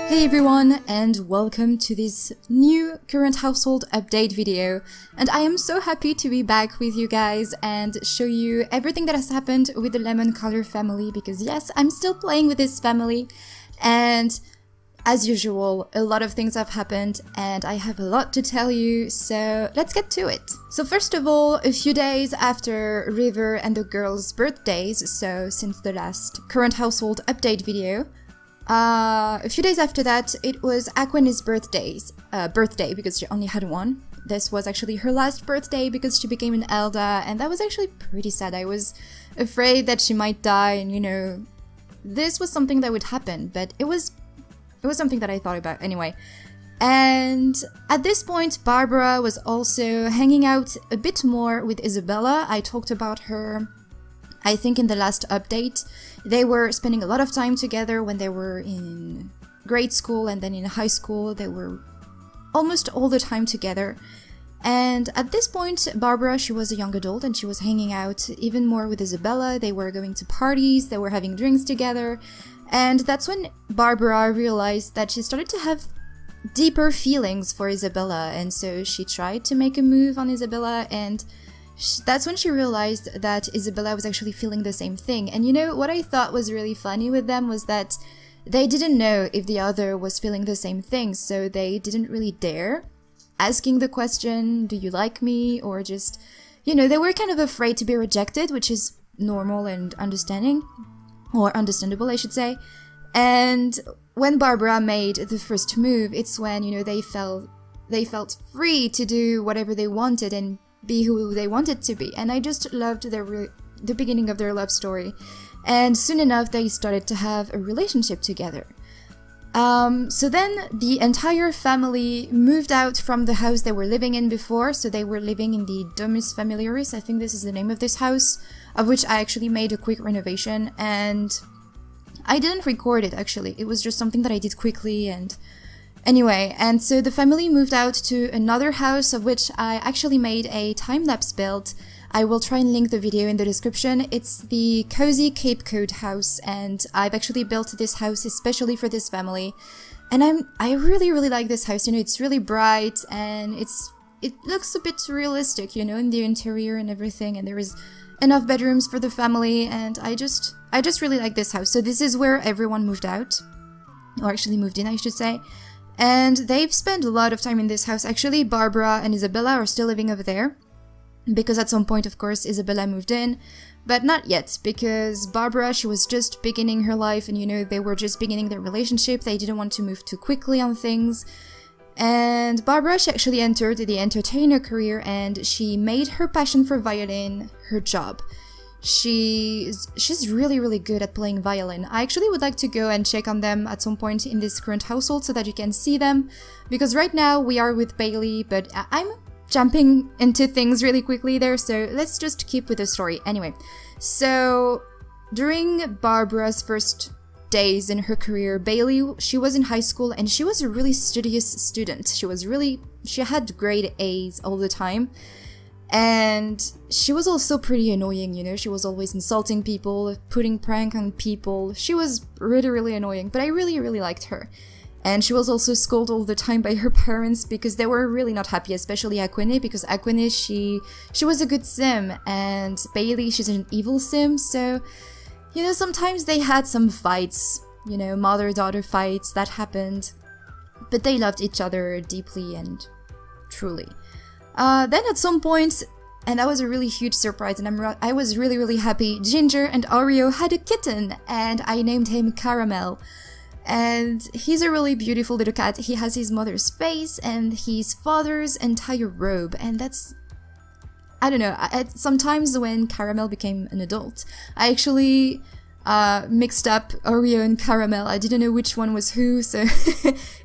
Hey everyone, and welcome to this new current household update video. And I am so happy to be back with you guys and show you everything that has happened with the Lemon Color family, because yes, I'm still playing with this family, and as usual, a lot of things have happened and I have a lot to tell you, so let's get to it. So first of all, a few days after River and the girls' birthdays, so since the last current household update video, a few days after that, it was Aquani's birthday, because she only had one. This was actually her last birthday because she became an Elder, and that was actually pretty sad. I was afraid that she might die, and you know, this was something that would happen, but it was something that I thought about anyway. And at this point, Barbara was also hanging out a bit more with Isabella. I talked about her, I think, in the last update. They were spending a lot of time together when they were in grade school, and then in high school they were almost all the time together. And at this point, Barbara, she was a young adult and she was hanging out even more with Isabella. They were going to parties, they were having drinks together, and that's when Barbara realized that she started to have deeper feelings for Isabella, and so she tried to make a move on Isabella, and that's when she realized that Isabella was actually feeling the same thing. And you know, what I thought was really funny with them was that they didn't know if the other was feeling the same thing, so they didn't really dare asking the question, do you like me? Or just, you know, they were kind of afraid to be rejected, which is normal and understandable, I should say. And when Barbara made the first move, it's when, you know, they felt free to do whatever they wanted and be who they wanted to be. And I just loved the beginning of their love story. And soon enough, they started to have a relationship together. So then the entire family moved out from the house they were living in before. So they were living in the Domus Familiaris, I think this is the name of this house, of which I actually made a quick renovation. And I didn't record it, actually. It was just something that I did quickly. And anyway, and so the family moved out to another house, of which I actually made a time-lapse build. I will try and link the video in the description. It's the Cozy Cape Cod house, and I've actually built this house especially for this family. And I really like this house. You know, it's really bright and it looks a bit realistic, you know, in the interior and everything, and there is enough bedrooms for the family, and I just really like this house. So this is where everyone moved out, or actually moved in, I should say. And they've spent a lot of time in this house. Actually, Barbara and Isabella are still living over there, because at some point, of course, Isabella moved in, but not yet, because Barbara, she was just beginning her life, and you know, they were just beginning their relationship. They didn't want to move too quickly on things. And Barbara, she actually entered the entertainer career, and she made her passion for violin her job. She's really good at playing violin. I actually would like to go and check on them at some point in this current household so that you can see them, because right now we are with Bailey, but I'm jumping into things really quickly there, so let's just keep with the story. Anyway, so during Barbara's first days in her career, Bailey, she was in high school and she was a really studious student. She had grade A's all the time. And she was also pretty annoying, you know, she was always insulting people, putting prank on people. She was really annoying, but I really liked her. And she was also scolded all the time by her parents because they were really not happy, especially Aquani, because Aquani, she was a good sim, and Bailey, she's an evil sim, so, you know, sometimes they had some fights, you know, mother-daughter fights that happened, but they loved each other deeply and truly. Then at some point, and that was a really huge surprise, and I was really happy, Ginger and Oreo had a kitten, and I named him Caramel. And he's a really beautiful little cat. He has his mother's face and his father's entire robe, and that's, I don't know, sometimes when Caramel became an adult, I actually mixed up Oreo and Caramel. I didn't know which one was who, so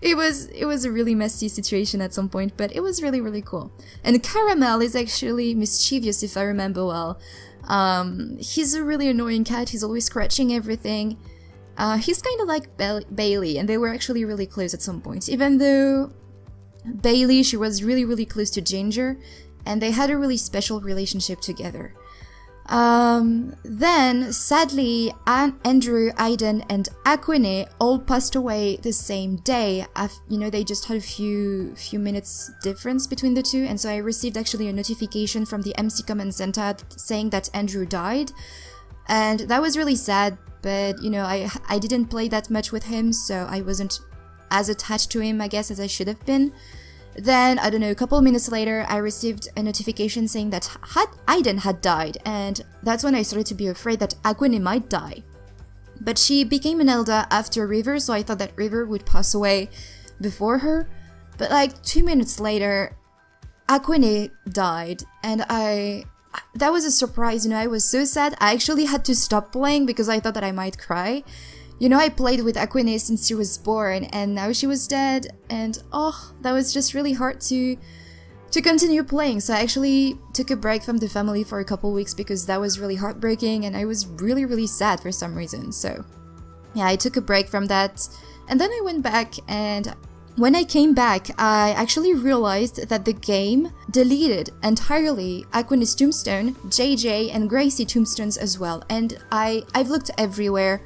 it was a really messy situation at some point, but it was really cool. And Caramel is actually mischievous, if I remember well. He's a really annoying cat. He's always scratching everything. He's kind of like Bailey, and they were actually really close at some point, even though Bailey, she was really close to Ginger, and they had a really special relationship together. Then, sadly, Andrew, Aiden, and Aquine all passed away the same day. They just had a few minutes difference between the two, and so I received actually a notification from the MC Command Center saying that Andrew died, and that was really sad. But I didn't play that much with him, so I wasn't as attached to him, I guess, as I should have been. Then, I don't know, a couple of minutes later, I received a notification saying that Aiden had died, and that's when I started to be afraid that Aquine might die. But she became an elder after River, so I thought that River would pass away before her. But like 2 minutes later, Aquine died, and that was a surprise, I was so sad. I actually had to stop playing because I thought that I might cry. I played with Aquine since she was born, and now she was dead, and that was just really hard to continue playing. So I actually took a break from the family for a couple weeks because that was really heartbreaking, and I was really, really sad for some reason. So yeah, I took a break from that, and then I went back, and when I came back, I actually realized that the game deleted entirely Aquine's tombstone, JJ, and Gracie tombstones as well, and I've looked everywhere,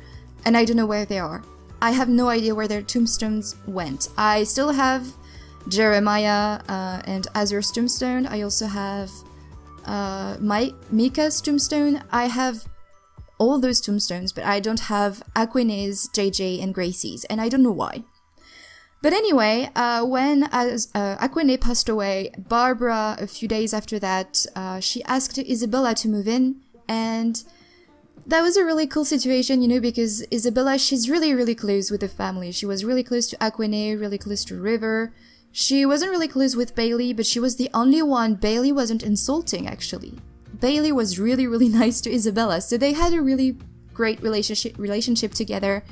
and I don't know where they are. I have no idea where their tombstones went. I still have Jeremiah and Azur's tombstone. I also have Mika's tombstone. I have all those tombstones, but I don't have Aquine's, JJ, and Gracie's, and I don't know why. But anyway, when Aquine passed away, Barbara, a few days after that, she asked Isabella to move in, and that was a really cool situation, because Isabella, she's really, really close with the family. She was really close to Aquine, really close to River. She wasn't really close with Bailey, but she was the only one Bailey wasn't insulting, actually. Bailey was really, really nice to Isabella, so they had a really great relationship together.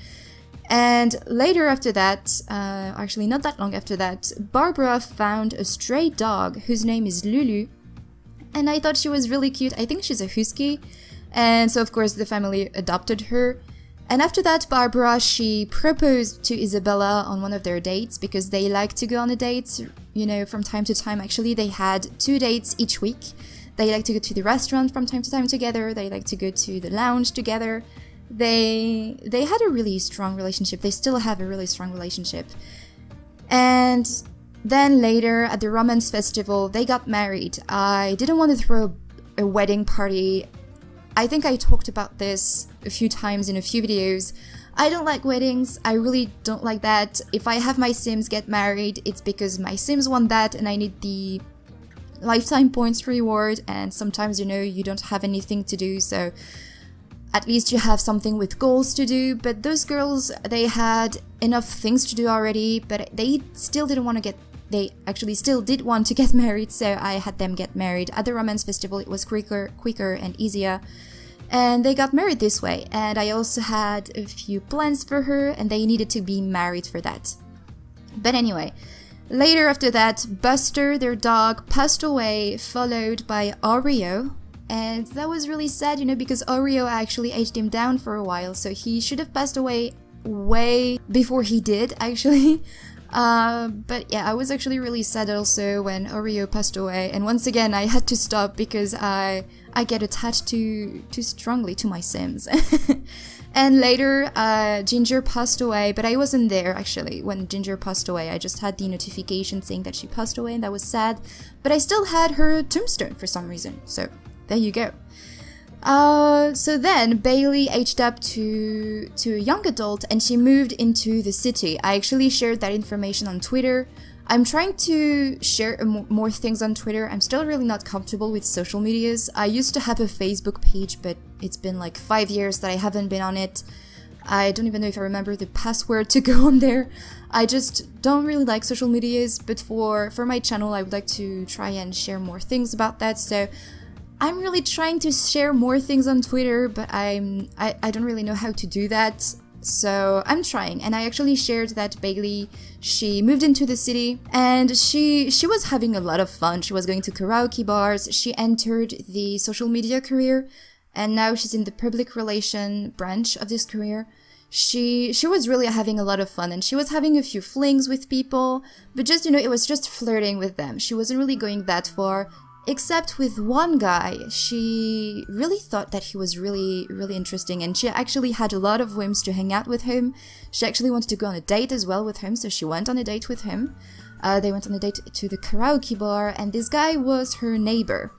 And later after that, actually not that long after that, Barbara found a stray dog whose name is Lulu, and I thought she was really cute. I think she's a husky. And so, of course, the family adopted her. And after that, Barbara, she proposed to Isabella on one of their dates, because they like to go on a date, from time to time. Actually, they had 2 dates each week. They like to go to the restaurant from time to time together. They like to go to the lounge together. They had a really strong relationship. They still have a really strong relationship. And then later, at the Romance Festival, they got married. I didn't want to throw a wedding party. I think I talked about this a few times in a few videos. I don't like weddings. I really don't like that. If I have my Sims get married, it's because my Sims want that and I need the lifetime points reward, and sometimes, you don't have anything to do, so at least you have something with goals to do. But those girls, they had enough things to do already, but they still didn't want to they actually still did want to get married, so I had them get married. At the Romance Festival, it was quicker and easier, and they got married this way. And I also had a few plans for her, and they needed to be married for that. But anyway, later after that, Buster, their dog, passed away, followed by Oreo. And that was really sad, because Oreo actually aged him down for a while, so he should have passed away way before he did, actually. But yeah, I was actually really sad also when Oreo passed away, and once again I had to stop because I get attached too strongly to my Sims. And later, Ginger passed away, but I wasn't there actually when Ginger passed away. I just had the notification saying that she passed away, and that was sad, but I still had her tombstone for some reason, so there you go. So then Bailey aged up to a young adult, and she moved into the city. I actually shared that information on Twitter. I'm trying to share more things on Twitter. I'm still really not comfortable with social medias. I used to have a Facebook page, but it's been like 5 years that I haven't been on it. I don't even know if I remember the password to go on there. I just don't really like social medias, but for my channel, I would like to try and share more things about that. So I'm really trying to share more things on Twitter, but I don't really know how to do that. So I'm trying, and I actually shared that Bailey, she moved into the city, and she was having a lot of fun. She was going to karaoke bars, she entered the social media career, and now she's in the public relation branch of this career. She was really having a lot of fun, and she was having a few flings with people, but just, it was just flirting with them. She wasn't really going that far. Except with one guy, she really thought that he was really, really interesting, and she actually had a lot of whims to hang out with him. She actually wanted to go on a date as well with him, so she went on a date with him. They went on a date to the karaoke bar, and this guy was her neighbor.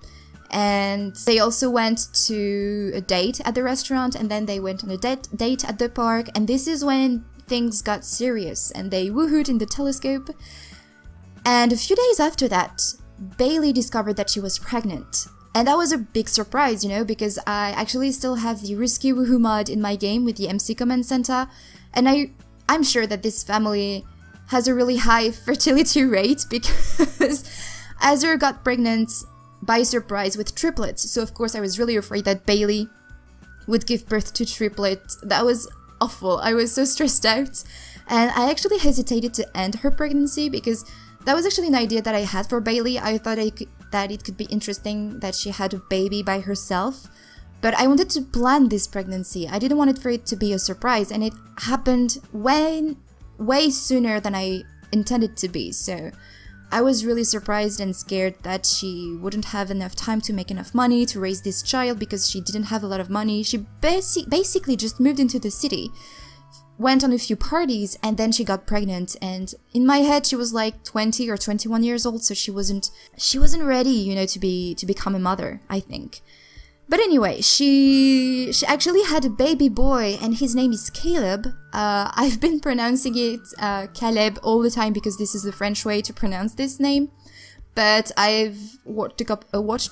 And they also went to a date at the restaurant, and then they went on a date at the park, and this is when things got serious, and they woohooed in the telescope. And a few days after that, Bailey discovered that she was pregnant. And that was a big surprise, you know, because I actually still have the Risky Woohoo mod in my game with the MC Command Center, and I'm sure that this family has a really high fertility rate because Azure got pregnant by surprise with triplets. So of course I was really afraid that Bailey would give birth to triplets. That was awful. I was so stressed out, and I actually hesitated to end her pregnancy because that was actually an idea that I had for Bailey. I thought that it could be interesting that she had a baby by herself, but I wanted to plan this pregnancy. I didn't want it for it to be a surprise, and it happened way sooner than I intended to be. So I was really surprised and scared that she wouldn't have enough time to make enough money to raise this child because she didn't have a lot of money. She basically just moved into the city, went on a few parties, and then she got pregnant. And in my head, she was like 20 or 21 years old, so she wasn't ready, you know, to become a mother, I think. But anyway, she actually had a baby boy, and his name is Caleb. I've been pronouncing it Caleb all the time because this is the French way to pronounce this name. But I've watched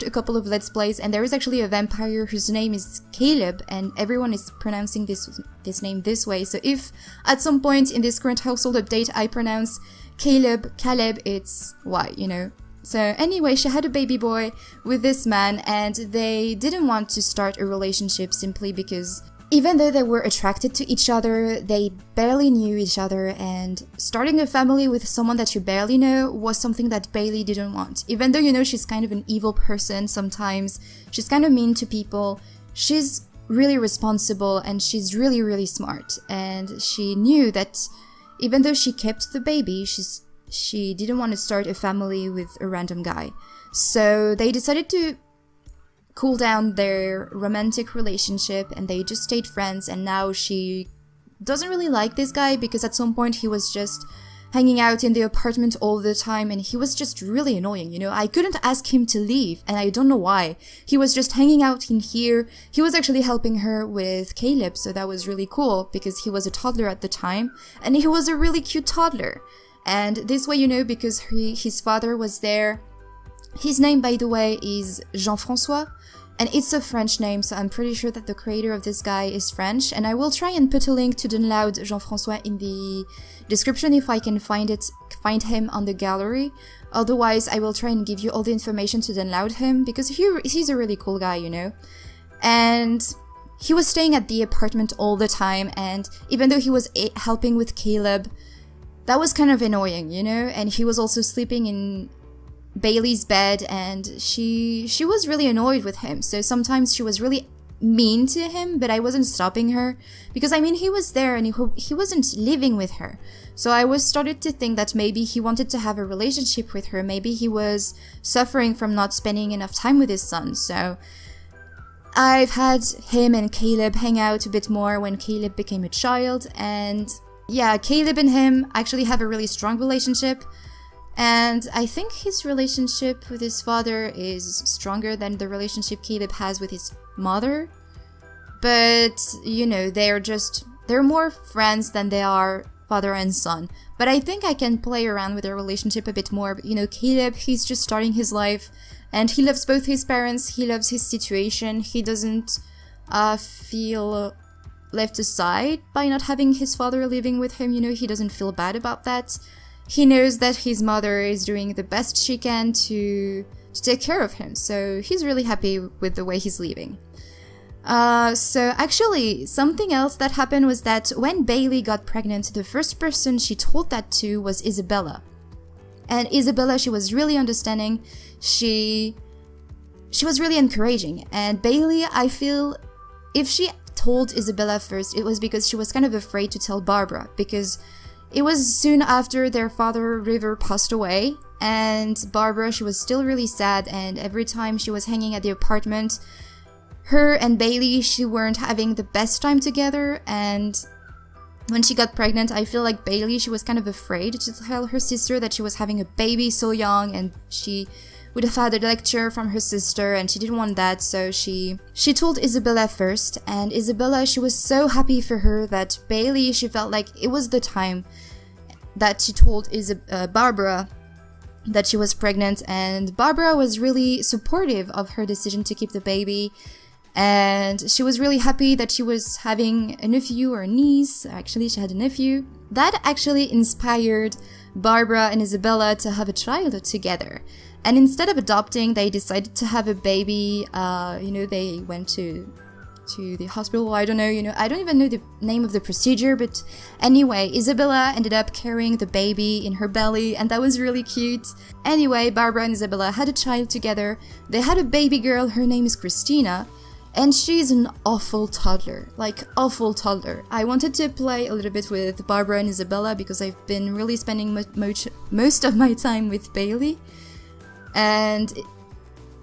a couple of Let's Plays, and there is actually a vampire whose name is Caleb, and everyone is pronouncing this name this way. So if at some point in this current household update I pronounce Caleb, it's why, you know. So anyway, she had a baby boy with this man, and they didn't want to start a relationship simply because even though they were attracted to each other, they barely knew each other, and starting a family with someone that you barely know was something that Bailey didn't want. Even though, you know, she's kind of an evil person sometimes, she's kind of mean to people, she's really responsible and she's really, really smart. And she knew that even though she kept the baby, she didn't want to start a family with a random guy. So they decided to cool down their romantic relationship, and they just stayed friends. And now she doesn't really like this guy because at some point he was just hanging out in the apartment all the time, and he was just really annoying, you know. I couldn't ask him to leave, and I don't know why. He was just hanging out in here. He was actually helping her with Caleb, so that was really cool because he was a toddler at the time, and he was a really cute toddler. And this way, you know, because his father was there. His name, by the way, is Jean-Francois, and it's a French name, so I'm pretty sure that the creator of this guy is French. And I will try and put a link to download Jean-Francois in the description if I can find him on the gallery. Otherwise, I will try and give you all the information to download him because he's a really cool guy, you know. And he was staying at the apartment all the time, and even though he was helping with Caleb, that was kind of annoying, you know. And he was also sleeping in Bailey's bed, and she was really annoyed with him. So sometimes she was really mean to him, but I wasn't stopping her because, I mean, he was there and he wasn't living with her. So I started to think that maybe he wanted to have a relationship with her. Maybe he was suffering from not spending enough time with his son. So I've had him and Caleb hang out a bit more when Caleb became a child, and yeah, Caleb and him actually have a really strong relationship. And I think his relationship with his father is stronger than the relationship Caleb has with his mother. But, you know, they're more friends than they are father and son. But I think I can play around with their relationship a bit more. But, you know, Caleb, he's just starting his life, and he loves both his parents, he loves his situation, he doesn't feel left aside by not having his father living with him, you know, he doesn't feel bad about that. He knows that his mother is doing the best she can to take care of him, so he's really happy with the way he's living. So actually, something else that happened was that when Bailey got pregnant, the first person she told that to was Isabella. And Isabella, she was really understanding, she was really encouraging. And Bailey, I feel, if she told Isabella first, it was because she was kind of afraid to tell Barbara, because it was soon after their father, River, passed away, and Barbara, she was still really sad, and every time she was hanging at the apartment, her and Bailey, she weren't having the best time together. And when she got pregnant, I feel like Bailey, she was kind of afraid to tell her sister that she was having a baby so young, and she would have had a lecture from her sister, and she didn't want that, so she told Isabella first. And Isabella, she was so happy for her that Bailey, she felt like it was the time that she told Barbara that she was pregnant, and Barbara was really supportive of her decision to keep the baby, and she was really happy that she was having a nephew or a niece. Actually, she had a nephew. That actually inspired Barbara and Isabella to have a child together. And instead of adopting, they decided to have a baby. They went to the hospital. I don't know, I don't even know the name of the procedure, but anyway, Isabella ended up carrying the baby in her belly, and that was really cute. Anyway, Barbara and Isabella had a child together. They had a baby girl. Her name is Christina, and she's an awful toddler, like awful toddler. I wanted to play a little bit with Barbara and Isabella because I've been really spending most of my time with Bailey. And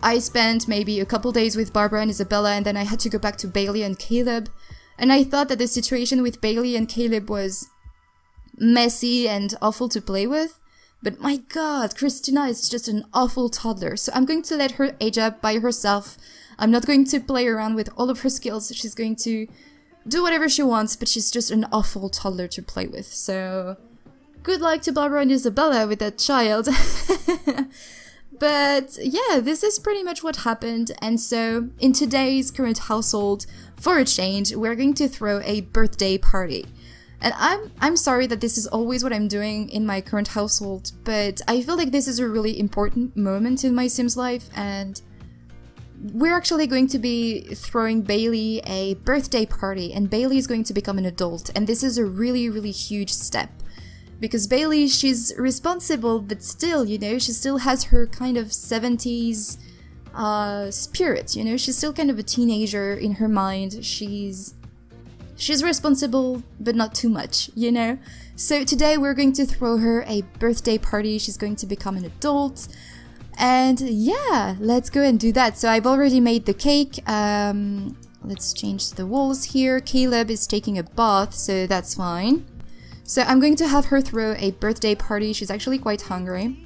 I spent maybe a couple days with Barbara and Isabella, and then I had to go back to Bailey and Caleb. And I thought that the situation with Bailey and Caleb was messy and awful to play with. But my god, Christina is just an awful toddler. So I'm going to let her age up by herself. I'm not going to play around with all of her skills. She's going to do whatever she wants, but she's just an awful toddler to play with. So good luck to Barbara and Isabella with that child. But yeah, this is pretty much what happened. And so in today's current household, for a change, we're going to throw a birthday party. And I'm sorry that this is always what I'm doing in my current household, but I feel like this is a really important moment in my Sims life, and we're actually going to be throwing Bailey a birthday party, and Bailey is going to become an adult, and this is a really, really huge step. Because Bailey, she's responsible, but still, she still has her kind of 70s spirit, she's still kind of a teenager in her mind. She's responsible, but not too much, So today we're going to throw her a birthday party. She's going to become an adult. And yeah, let's go and do that. So I've already made the cake. Let's change the walls here. Caleb is taking a bath, so that's fine. So I'm going to have her throw a birthday party. She's actually quite hungry.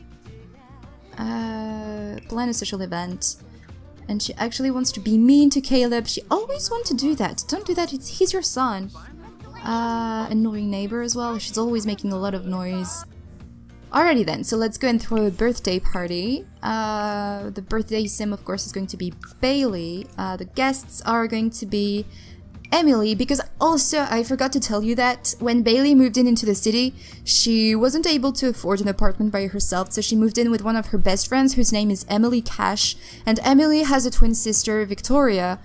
Plan a social event. And she actually wants to be mean to Caleb. She always wants to do that. Don't do that, he's your son. Annoying neighbor as well. She's always making a lot of noise. Alrighty then, so let's go and throw a birthday party. The birthday sim, of course, is going to be Bailey. The guests are going to be Emily, because also I forgot to tell you that when Bailey moved into the city, she wasn't able to afford an apartment by herself, so she moved in with one of her best friends whose name is Emily Cash, and Emily has a twin sister, Victoria,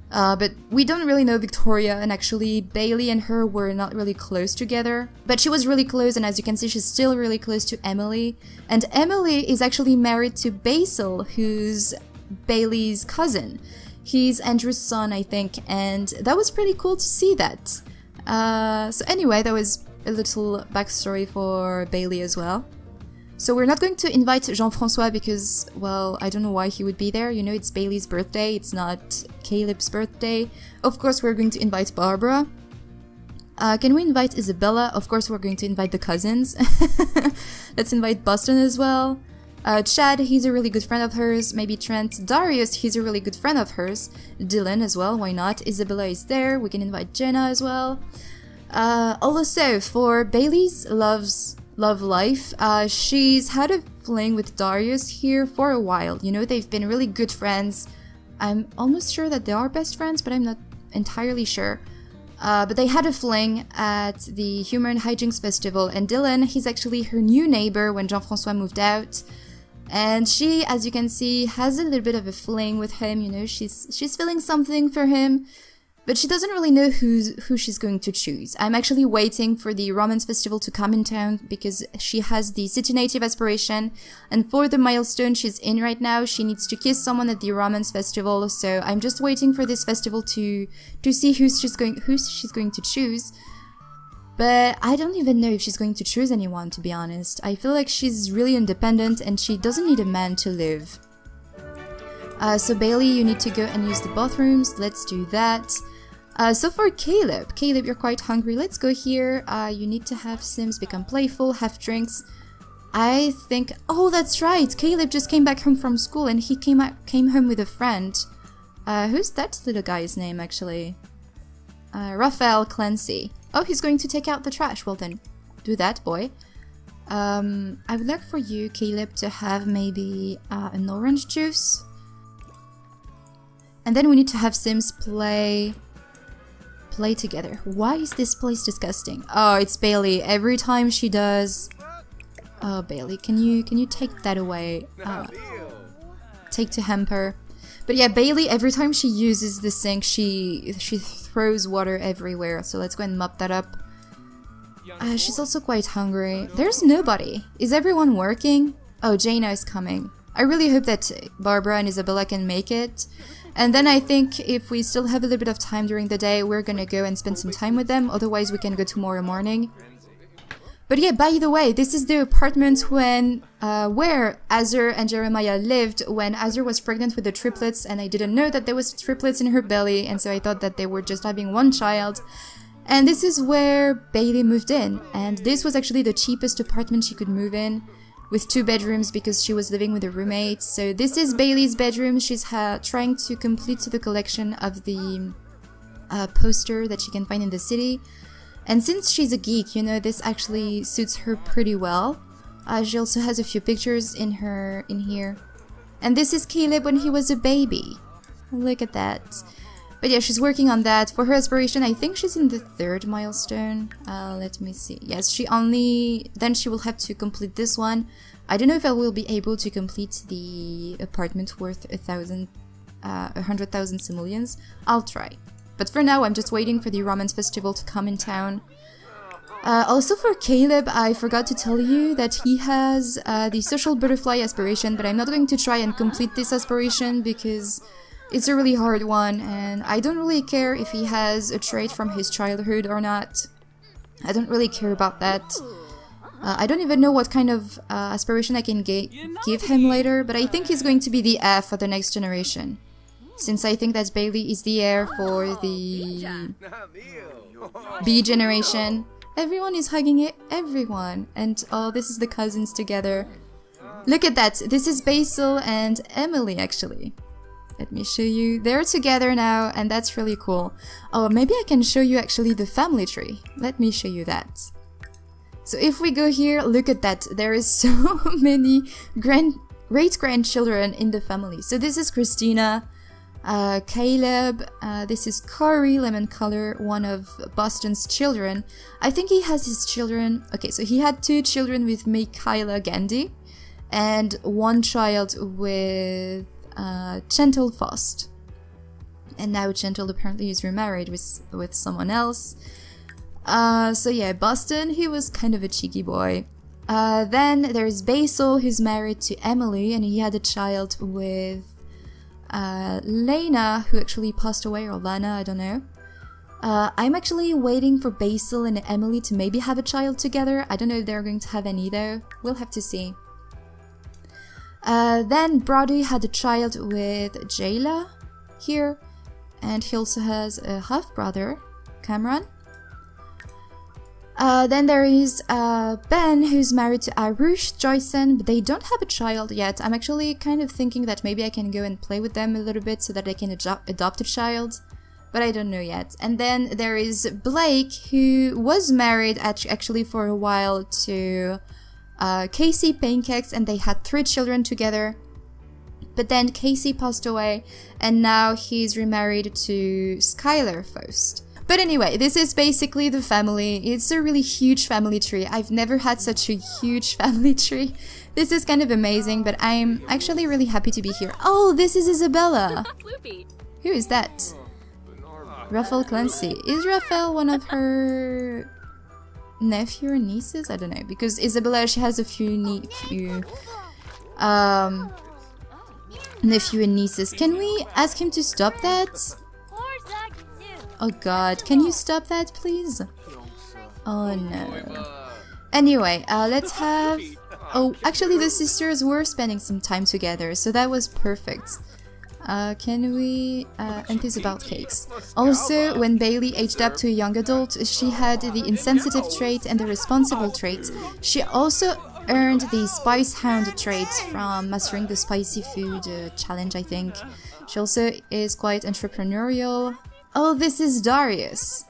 but we don't really know Victoria, and actually Bailey and her were not really close together, but she was really close, and as you can see, she's still really close to Emily, and Emily is actually married to Basil, who's Bailey's cousin. He's Andrew's son, I think, and that was pretty cool to see that. So anyway, that was a little backstory for Bailey as well. So we're not going to invite Jean-Francois because, well, I don't know why he would be there. It's Bailey's birthday, it's not Caleb's birthday. Of course, we're going to invite Barbara. Can we invite Isabella? Of course, we're going to invite the cousins. Let's invite Boston as well. Chad, he's a really good friend of hers. Maybe Trent. Darius, he's a really good friend of hers. Dylan as well, why not? Isabella is there. We can invite Jenna as well. Also, for Bailey's love life, she's had a fling with Darius here for a while. They've been really good friends. I'm almost sure that they are best friends, but I'm not entirely sure. But they had a fling at the Humor and Hijinks Festival, and Dylan, he's actually her new neighbor when Jean-Francois moved out. And she, as you can see, has a little bit of a fling with him, she's feeling something for him, but she doesn't really know who she's going to choose. I'm actually waiting for the Romance Festival to come in town because she has the City Native aspiration, and for the milestone she's in right now, she needs to kiss someone at the Romance Festival, so I'm just waiting for this festival to see who she's going to choose. But I don't even know if she's going to choose anyone, to be honest. I feel like she's really independent and she doesn't need a man to live. So Bailey, you need to go and use the bathrooms. Let's do that. So for Caleb, you're quite hungry. Let's go here. You need to have Sims become playful, have drinks. I think... Oh, that's right. Caleb just came back home from school and he came home with a friend. Who's that little guy's name, actually? Raphael Clancy. Oh, he's going to take out the trash. Well then, do that, boy. I would like for you, Caleb, to have maybe an orange juice. And then we need to have Sims play together. Why is this place disgusting? Oh, it's Bailey. Every time she does... Oh, Bailey, can you take that away? Take to hamper. But yeah, Bailey, every time she uses the sink, she throws water everywhere. So let's go and mop that up. She's also quite hungry. There's nobody. Is everyone working? Oh, Jaina is coming. I really hope that Barbara and Isabella can make it. And then I think if we still have a little bit of time during the day, we're gonna go and spend some time with them. Otherwise, we can go tomorrow morning. But yeah, by the way, this is the apartment where Azur and Jeremiah lived when Azur was pregnant with the triplets, and I didn't know that there was triplets in her belly, and so I thought that they were just having one child. And this is where Bailey moved in, and this was actually the cheapest apartment she could move in, with 2 bedrooms because she was living with a roommate. So this is Bailey's bedroom. She's trying to complete the collection of the poster that she can find in the city. And since she's a geek, you know, this actually suits her pretty well. She also has a few pictures in here. And this is Caleb when he was a baby. Look at that. But yeah, she's working on that. For her aspiration, I think she's in the 3rd milestone. Let me see. Yes, then she will have to complete this one. I don't know if I will be able to complete the apartment worth 100,000 simoleons. I'll try. But for now, I'm just waiting for the Romance Festival to come in town. Also for Caleb, I forgot to tell you that he has the social butterfly aspiration, but I'm not going to try and complete this aspiration because it's a really hard one, and I don't really care if he has a trait from his childhood or not. I don't really care about that. I don't even know what kind of aspiration I can give him later, but I think he's going to be the F for the next generation. Since I think that Bailey is the heir for the B generation. Everyone is hugging it, everyone. And oh, this is the cousins together. Look at that, this is Basil and Emily actually. Let me show you. They're together now and that's really cool. Oh, maybe I can show you actually the family tree. Let me show you that. So if we go here, look at that. There is so many great-grandchildren in the family. So this is Christina. Caleb, this is Corey, lemon color, one of Boston's children. I think he has his children. Okay, so he had 2 children with Michaela Gandhi and 1 child with Chantal Faust. And now Chantal apparently is remarried with someone else. So yeah, Boston, he was kind of a cheeky boy. Then there's Basil, who's married to Emily, and he had a child with Lena, who actually passed away, or Lana, I don't know. I'm actually waiting for Basil and Emily to maybe have a child together. I don't know if they're going to have any though. We'll have to see. Then Brody had a child with Jayla here, and he also has a half-brother, Cameron. Then there is Ben, who's married to Arush Joyson, but they don't have a child yet. I'm actually kind of thinking that maybe I can go and play with them a little bit so that I can adopt a child, but I don't know yet. And then there is Blake, who was married actually for a while to Casey Pancakes, and they had 3 children together. But then Casey passed away, and now he's remarried to Skylar Faust. But anyway, this is basically the family. It's a really huge family tree. I've never had such a huge family tree. This is kind of amazing, but I'm actually really happy to be here. Oh, this is Isabella. Who is that? Raphael Clancy. Is Raphael one of her nephew or nieces? I don't know, because Isabella, she has a few nephew and nieces. Can we ask him to stop that? Oh god, can you stop that, please? Oh no. Anyway, let's have... Oh, actually the sisters were spending some time together, so that was perfect. Can we enthuse about cakes? Also, when Bailey aged up to a young adult, she had the insensitive trait and the responsible trait. She also earned the Spice Hound trait from mastering the spicy food challenge, I think. She also is quite entrepreneurial. Oh, this is Darius.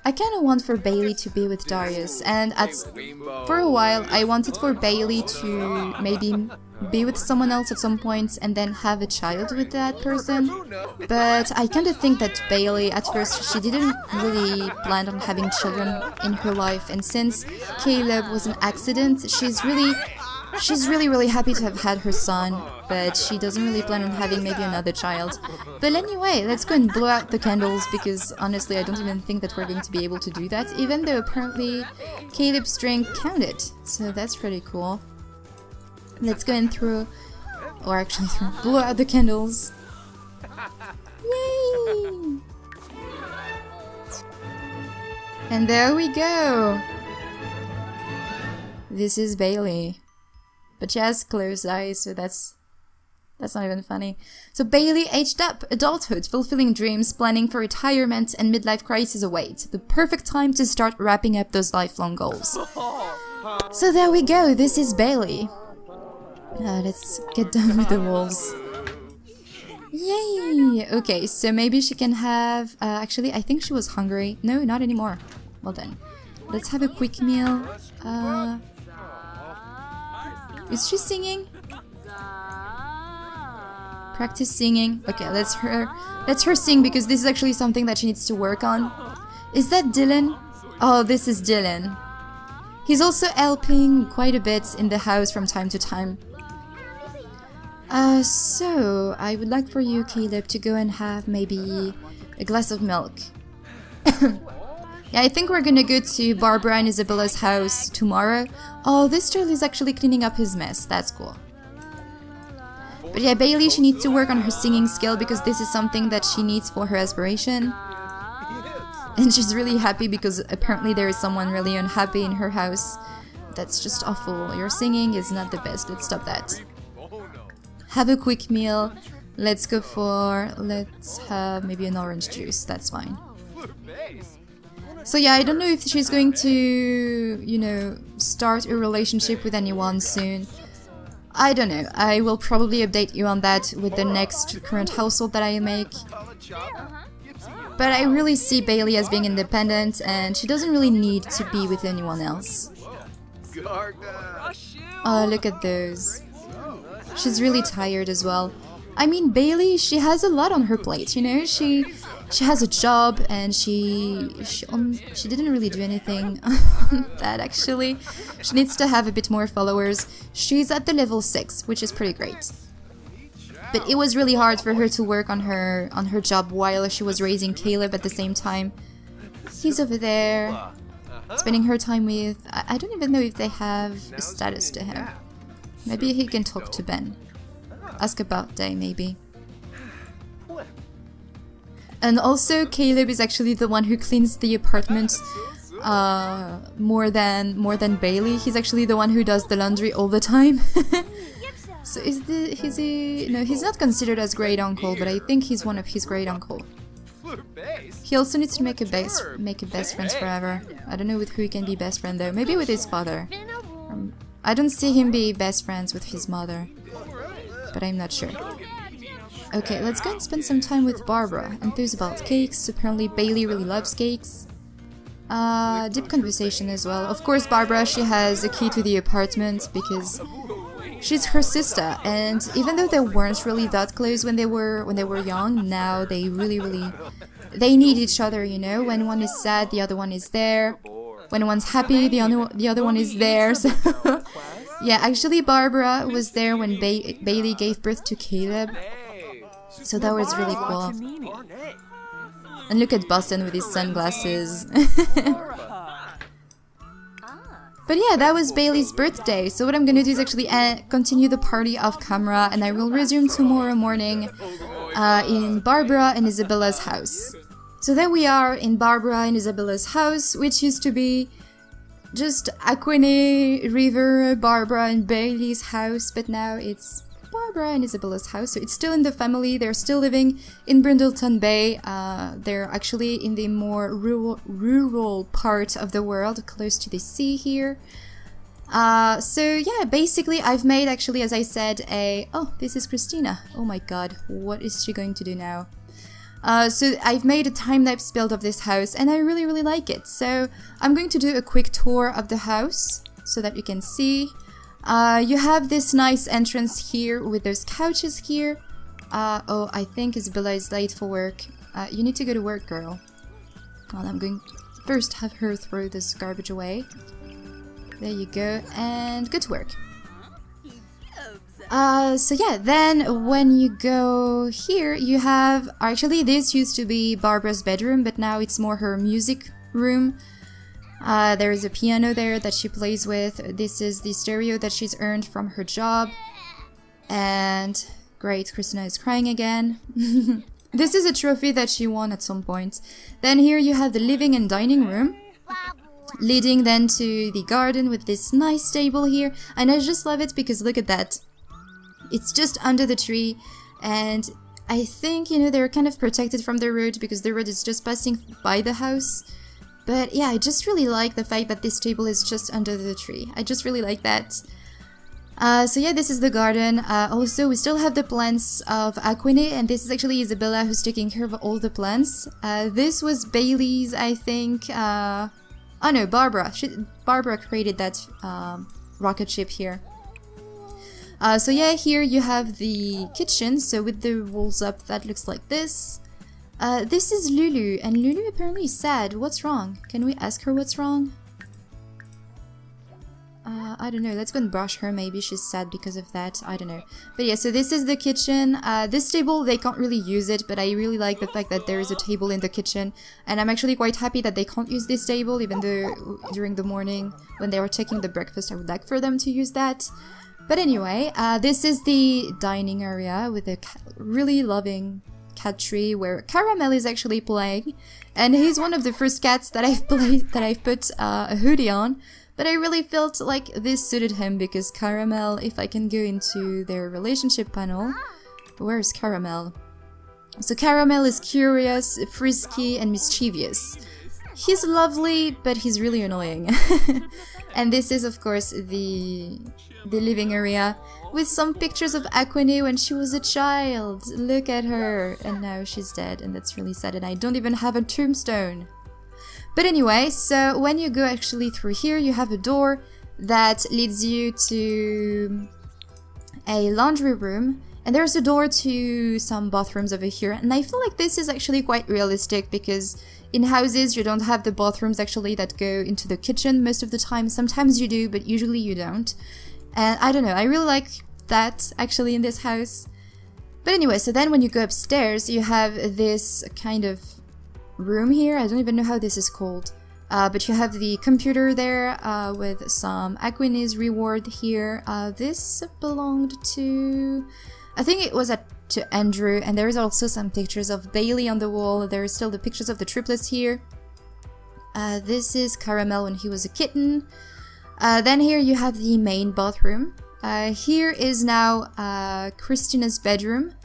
I kind of want for Bailey to be with Darius, and for a while I wanted for Bailey to maybe be with someone else at some point and then have a child with that person. But I kind of think that Bailey, at first, she didn't really plan on having children in her life, and since Caleb was an accident, she's really happy to have had her son, but she doesn't really plan on having maybe another child. But anyway, let's go and blow out the candles, because honestly I don't even think that we're going to be able to do that, even though apparently Caleb's drink counted, so that's pretty cool. Let's go and blow out the candles. Yay! And there we go! This is Bailey. But she has closed eyes, so that's not even funny. So Bailey aged up, adulthood, fulfilling dreams, planning for retirement, and midlife crisis await. The perfect time to start wrapping up those lifelong goals. So there we go, this is Bailey. Let's get done with the walls. Yay! Okay, so maybe she can have... actually, I think she was hungry. No, not anymore. Well then. Let's have a quick meal. Is she singing? Practice singing. Okay, let's her sing, because this is actually something that she needs to work on. Is that Dylan? Oh, this is Dylan. He's also helping quite a bit in the house from time to time. So I would like for you, Caleb, to go and have maybe a glass of milk. Yeah, I think we're gonna go to Barbara and Isabella's house tomorrow. Oh, this child is actually cleaning up his mess. That's cool. But yeah, Bailey, she needs to work on her singing skill, because this is something that she needs for her aspiration. And she's really happy because apparently there is someone really unhappy in her house. That's just awful. Your singing is not the best. Let's stop that. Have a quick meal. Let's have maybe an orange juice. That's fine. So yeah, I don't know if she's going to, you know, start a relationship with anyone soon. I don't know. I will probably update you on that with the next current household that I make. But I really see Bailey as being independent, and she doesn't really need to be with anyone else. Oh, look at those. She's really tired as well. I mean, Bailey, she has a lot on her plate, you know? She has a job, and she didn't really do anything on that, actually. She needs to have a bit more followers. She's at the level 6, which is pretty great. But it was really hard for her to work on her job while she was raising Caleb at the same time. He's over there, spending her time with... I don't even know if they have a status to him. Maybe he can talk to Ben. Ask about Day, maybe. And also, Caleb is actually the one who cleans the apartment more than Bailey. He's actually the one who does the laundry all the time. So is he? No, he's not considered as great uncle, but I think he's one of his great uncle. He also needs to make a best friends forever. I don't know with who he can be best friend though. Maybe with his father. I don't see him be best friends with his mother, but I'm not sure. Okay, let's go and spend some time with Barbara. Enthused about cakes. Apparently Bailey really loves cakes. Deep conversation as well. Of course, Barbara, she has a key to the apartment because she's her sister, and even though they weren't really that close when they were young, now they really they need each other, you know? When one is sad, the other one is there. When one's happy, the other one is there. So yeah, actually Barbara was there when Bailey gave birth to Caleb. So that was really cool. And look at Boston with his sunglasses. But yeah, that was Bailey's birthday. So what I'm gonna do is actually continue the party off camera, and I will resume tomorrow morning in Barbara and Isabella's house. So there we are in Barbara and Isabella's house, which used to be just Aquene, River, Barbara, and Bailey's house, but now it's Barbara and Isabella's house, so it's still in the family. They're still living in Brindleton Bay. They're actually in the more rural part of the world, close to the sea here. So yeah, basically I've made, actually, as I said, oh, this is Christina. Oh my god, what is she going to do now? So I've made a time-lapse build of this house, and I really like it. So I'm going to do a quick tour of the house so that you can see. You have this nice entrance here with those couches here. Oh, I think Isabella is late for work. You need to go to work, girl. Well, I'm going to first have her throw this garbage away. There you go, and go to work. So yeah, then when you go here, you have... Actually, this used to be Barbara's bedroom, but now it's more her music room. There is a piano there that she plays with. This is the stereo that she's earned from her job. And great, Christina is crying again. This is a trophy that she won at some point. Then here you have the living and dining room, leading then to the garden with this nice table here. And I just love it because look at that. It's just under the tree, and I think, you know, they're kind of protected from the road because the road is just passing by the house. But yeah, I just really like the fact that this table is just under the tree. I just really like that. So yeah, this is the garden. Also, we still have the plants of Aquene, and this is actually Isabella who's taking care of all the plants. This was Bailey's, I think. Oh no, Barbara. Barbara created that rocket ship here. So yeah, here you have the kitchen. So with the walls up, that looks like this. This is Lulu, and Lulu apparently is sad. What's wrong? Can we ask her what's wrong? I don't know. Let's go and brush her. Maybe she's sad because of that. I don't know. But yeah, so this is the kitchen. This table, they can't really use it, but I really like the fact that there is a table in the kitchen. And I'm actually quite happy that they can't use this table, even though during the morning when they were taking the breakfast, I would like for them to use that. But anyway, this is the dining area with a really loving cat tree where Caramel is actually playing, and he's one of the first cats that I've put a hoodie on. But I really felt like this suited him because Caramel, if I can go into their relationship panel, where's Caramel? So Caramel is curious, frisky, and mischievous. He's lovely, but he's really annoying. And this is, of course, the living area with some pictures of Aquene when she was a child. Look at her. And now she's dead, and that's really sad, and I don't even have a tombstone. But anyway, so when you go actually through here, you have a door that leads you to a laundry room, and there's a door to some bathrooms over here. And I feel like this is actually quite realistic because in houses you don't have the bathrooms actually that go into the kitchen most of the time. Sometimes you do, but usually you don't. And I don't know, I really like that actually in this house. But anyway, so then when you go upstairs, you have this kind of room here. I don't even know how this is called. But you have the computer there with some Aquene's reward here. This belonged to... I think it was to Andrew, and there is also some pictures of Bailey on the wall. There is still the pictures of the triplets here. This is Caramel when he was a kitten. Then here you have the main bathroom. Here is now Christina's bedroom,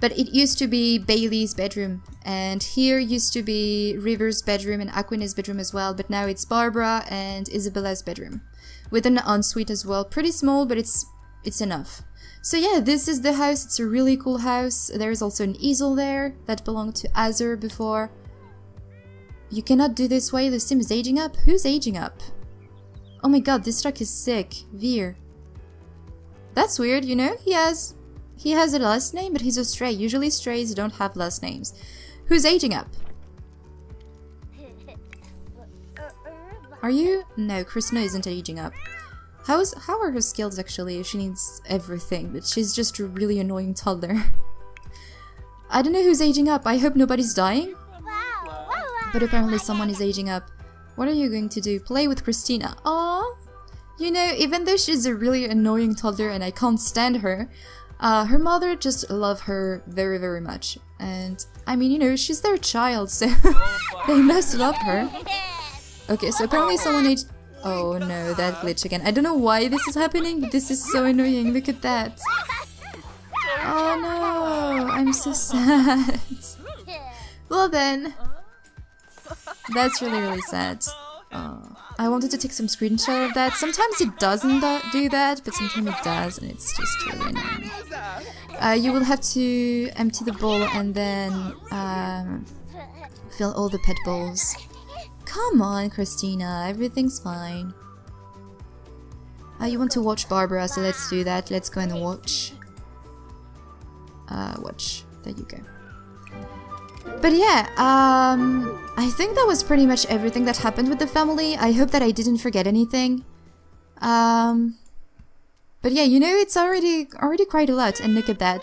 but it used to be Bailey's bedroom. And here used to be River's bedroom and Aquene's bedroom as well, but now it's Barbara and Isabella's bedroom. With an ensuite as well. Pretty small, but it's enough. So yeah, this is the house. It's a really cool house. There is also an easel there that belonged to Azur before. You cannot do this way. The sim is aging up. Who's aging up? Oh my god, this truck is sick. Veer. That's weird, you know? He has a last name, but he's a stray. Usually strays don't have last names. Who's aging up? Are you? No, Christina isn't aging up. How are her skills actually? She needs everything, but she's just a really annoying toddler. I don't know who's aging up. I hope nobody's dying. But apparently someone is aging up. What are you going to do? Play with Christina. Aww. You know, even though she's a really annoying toddler and I can't stand her, her mother just loves her very, very much. And, I mean, you know, she's their child, so they must love her. Okay, so apparently someone Oh no, that glitch again. I don't know why this is happening, but this is so annoying. Look at that. Oh no, I'm so sad. Well then, that's really sad. I wanted to take some screenshot of that. Sometimes it doesn't do that, but sometimes it does, and it's just really annoying. You will have to empty the bowl and then fill all the pet bowls. Come on, Christina, everything's fine. You want to watch Barbara, so let's do that. Let's go and watch. Watch. There you go. But yeah, I think that was pretty much everything that happened with the family. I hope that I didn't forget anything. But yeah, you know, it's already quite a lot, and look at that.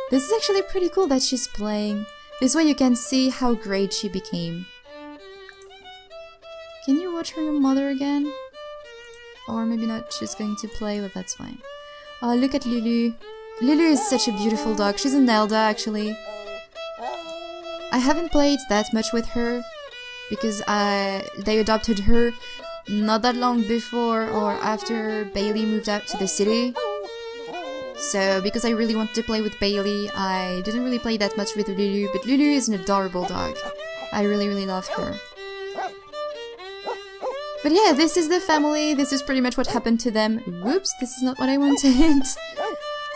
This is actually pretty cool that she's playing. This way you can see how great she became. Can you watch her mother again? Or maybe not, she's going to play, but that's fine. Oh, look at Lulu. Lulu is such a beautiful dog. She's an Elda, actually. I haven't played that much with her because they adopted her not that long before or after Bailey moved out to the city. So because I really wanted to play with Bailey, I didn't really play that much with Lulu, but Lulu is an adorable dog. I really love her. But yeah, this is the family. This is pretty much what happened to them. Whoops, this is not what I wanted.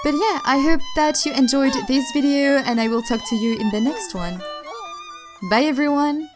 But yeah, I hope that you enjoyed this video and I will talk to you in the next one. Bye everyone!